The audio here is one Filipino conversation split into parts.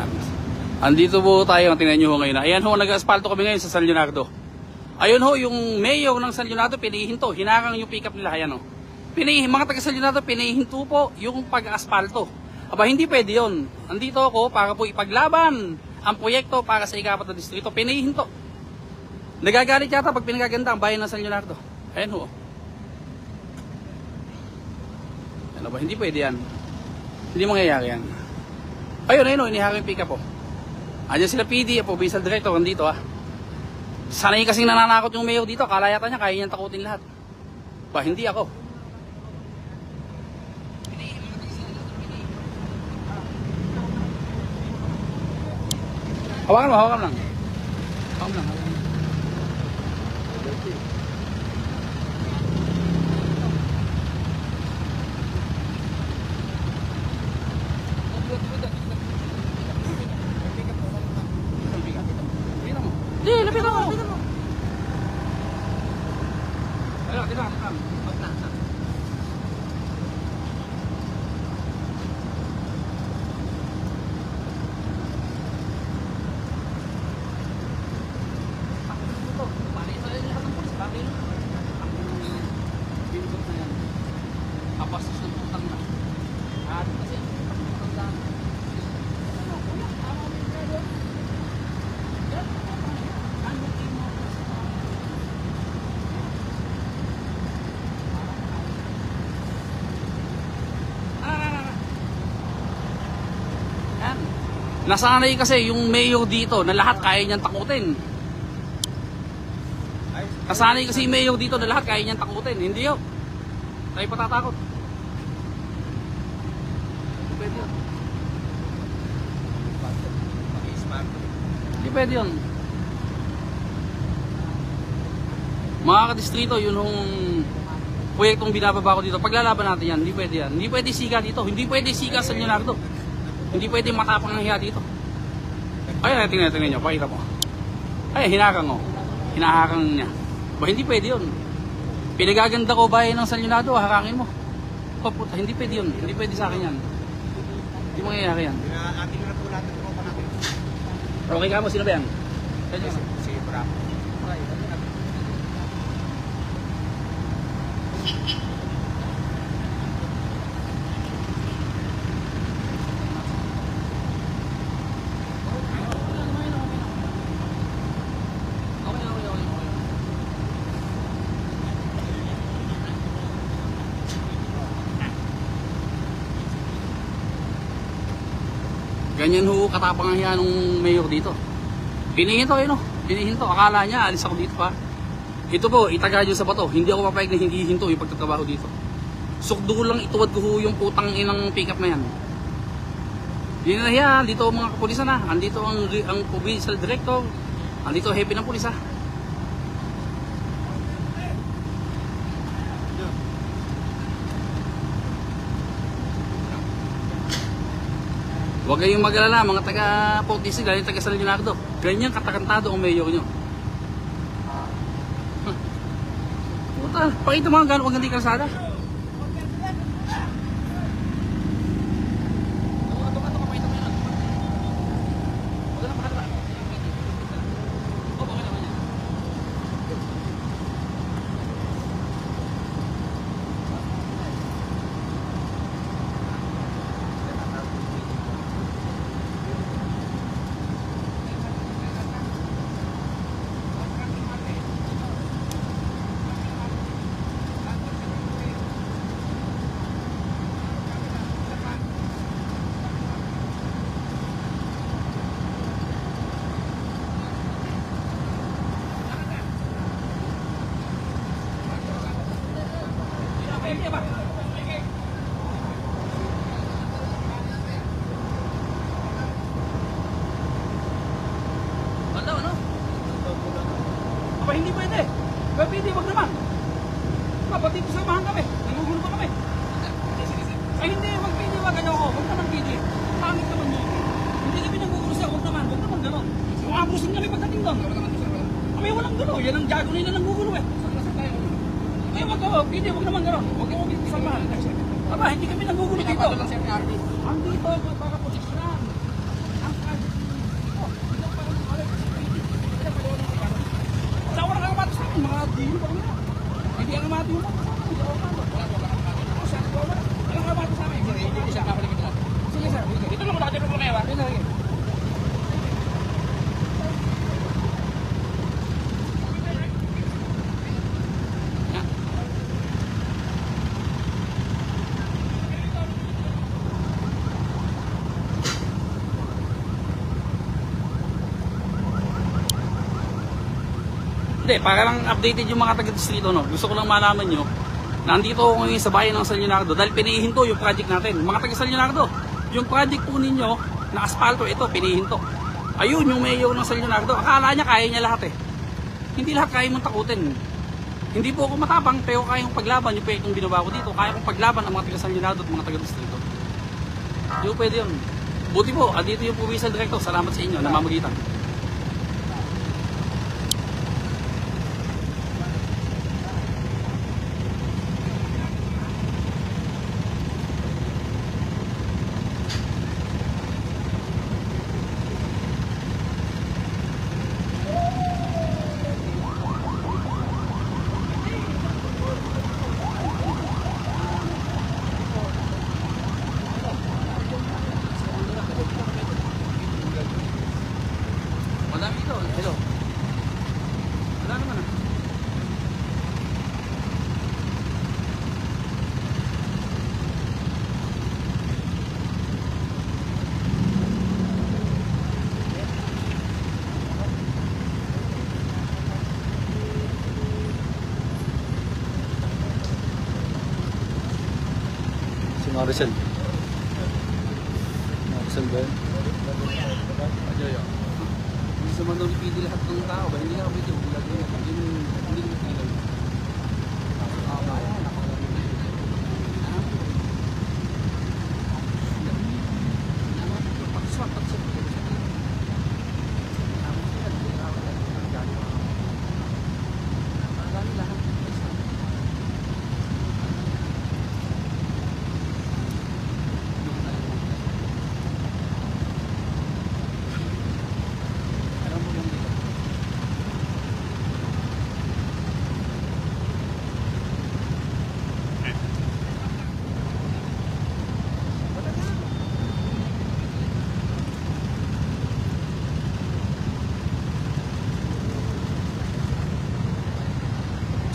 Ayan. Andito po tayo, tingnan nyo ho ngayon. Ayan ho, nag-asfalto kami ngayon sa San Leonardo. Ayun ho, yung mayor ng San Leonardo, pinahihinto. Hinarang yung pick-up nila. Ayan ho. Mga taga San Leonardo, pinahihinto po yung pag-asfalto. Aba, hindi pwede yun. Andito ako para po ipaglaban ang proyekto para sa ikapat na distrito. Pinahihinto. Nagagalit yata pag pinagaganda ang bayan ng San Leonardo. Ayan ho. Ano ba, hindi pwede yan. Hindi mangyayari yan. Ayun, ayun, iniharang yung pick-up po. Andiyan sila PD, provincial director, nandito Sanay kasing nananakot yung mayor dito, akala yata niya kaya niyang takutin lahat. Ba, hindi ako. Hawakan mo lang. Hawakan lang. Hindi, lapit ako. Ayun, tira. Kapastos ng utang na. At kasi nasanay kasi yung mayor dito na lahat kaya niyang takutin. Nasanay kasi yung mayor dito na lahat kaya niyang takutin. Hindi yun. Tayo patatakot. Pwede yun. Hindi pwede yun. Mga kadistrito, yun yung proyektong binababa ko dito. Paglalaban natin yan, hindi pwede yan. Hindi pwede siga dito. Hindi pwede siga sa Leonardo. Hindi pwede matapang ang hiya dito. Ayun, tingnan nyo. Pakita mo. Ay, hinakang o. Hinahakang niya. Ba, hindi pwede yun. Pinagaganda ko bayan ng San Leonardo, hakangin mo. Oh, puta, hindi pwede yun. Hindi pwede sa akin yan. Hindi mangyayari yan. Ating na po natin ito pa natin. Okay ka mo, sino ba yan? Si Bravo. Ganyan ho katapang ang hiya nung mayor dito. Pinihinto yun Pinihinto. Akala niya alis ako dito pa. Ito po, itaga nyo sa bato. Hindi ako papayag na hindi hinto yung pagtatrabaho dito. Sukdo lang ituwad ko ho yung putang inang pick-up na yan. Hindi na hiya. Dito ang mga kapulisan na. Andito ang provincial director. Andito hepe ng pulis Huwag kayong mag-alala, mga taga-Portisig, galing taga San Leonardo. Ganyan katakantado ang mayor nyo. Puta, pakita mo gano'n kung hindi kalsada. Aba, hindi pwede. Pwede, wag naman. Kapatid ko samahan kami. Nagugulo pa kami. Ay hindi, wag pwede, wag ano ako. Wag naman pwede. Pangit naman mo. Hindi kami nagugulo siya, wag naman. Wag naman gano'n. Umabusin kami pagdating doon. Kami walang gano'n. Yan ang jago nila nagugulo Ay wag ako, pwede, wag naman gano'n. Wag yung pwede samahan. Aba, hindi kami nagugulo dito. Andito, para posisyon. Ang Hindi, para lang updated yung mga taga-distrito, no? Gusto ko lang malaman nyo, nandito ako ngayon sa bayan ng San Leonardo dahil pinihinto yung project natin. Mga taga San Leonardo, yung project po ninyo na asfalto, ito, pinihinto. Ayun, yung mayor ng San Leonardo, akala niya kaya niya lahat eh. Hindi lahat kaya mong takutin. Hindi po ako matapang, pero kaya kong paglaban yung proyektong binawa ko dito. Kaya kong paglaban ang mga taga San Leonardo at mga taga-distrito. Hindi po pwede yun. Buti po, dito yung provincial director. Salamat sa inyo, namamagitan. Madami ito. Hello. Wala naman ah. Si Maricel. Maricel ba yun? Ajoy. Hindi sa man daw ipili lahat ng tao. Ba hindi nga pwede. Hindi mo pili.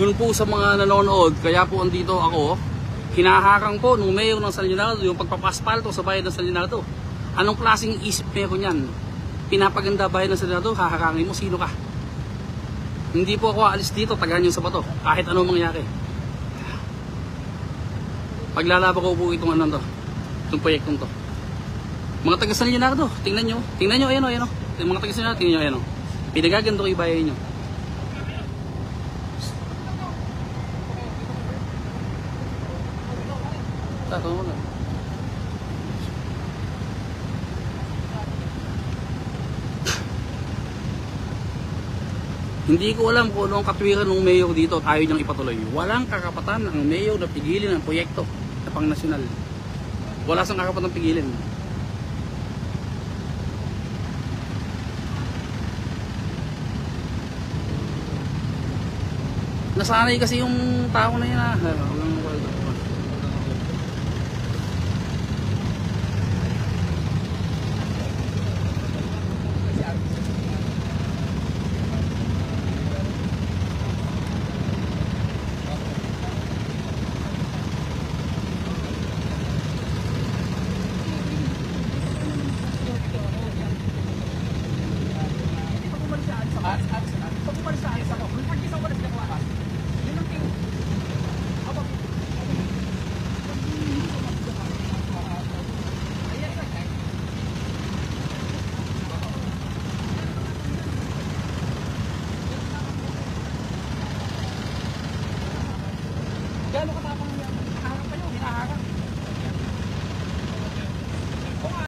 Doon po sa mga nanonood, kaya po andito ako, hinaharang po nung mayor ng San Leonardo yung pagpapaspalto sa bayan ng San Leonardo. Anong klaseng isip mayor niyan? Pinapaganda bayan ng San Leonardo, haharangin mo, sino ka? Hindi po ako aalis dito, tagahan yung sa bato, kahit anong mangyari. Paglalaban ko po itong ano to, itong proyektong to. Mga taga San Leonardo, tingnan nyo, ayan o, mga taga San Leonardo, tingnan nyo, ayan o. Pinagaganda ko yung bayan nyo. Tato mo lang. Hindi ko alam kung ano ang katwiran ng mayor dito at ayaw niyang ipatuloy. Walang kakapatan ang mayor na pigilin ang proyekto na pang nasyonal. Wala sang kakapatan pigilin. Nasanay kasi yung tao na yun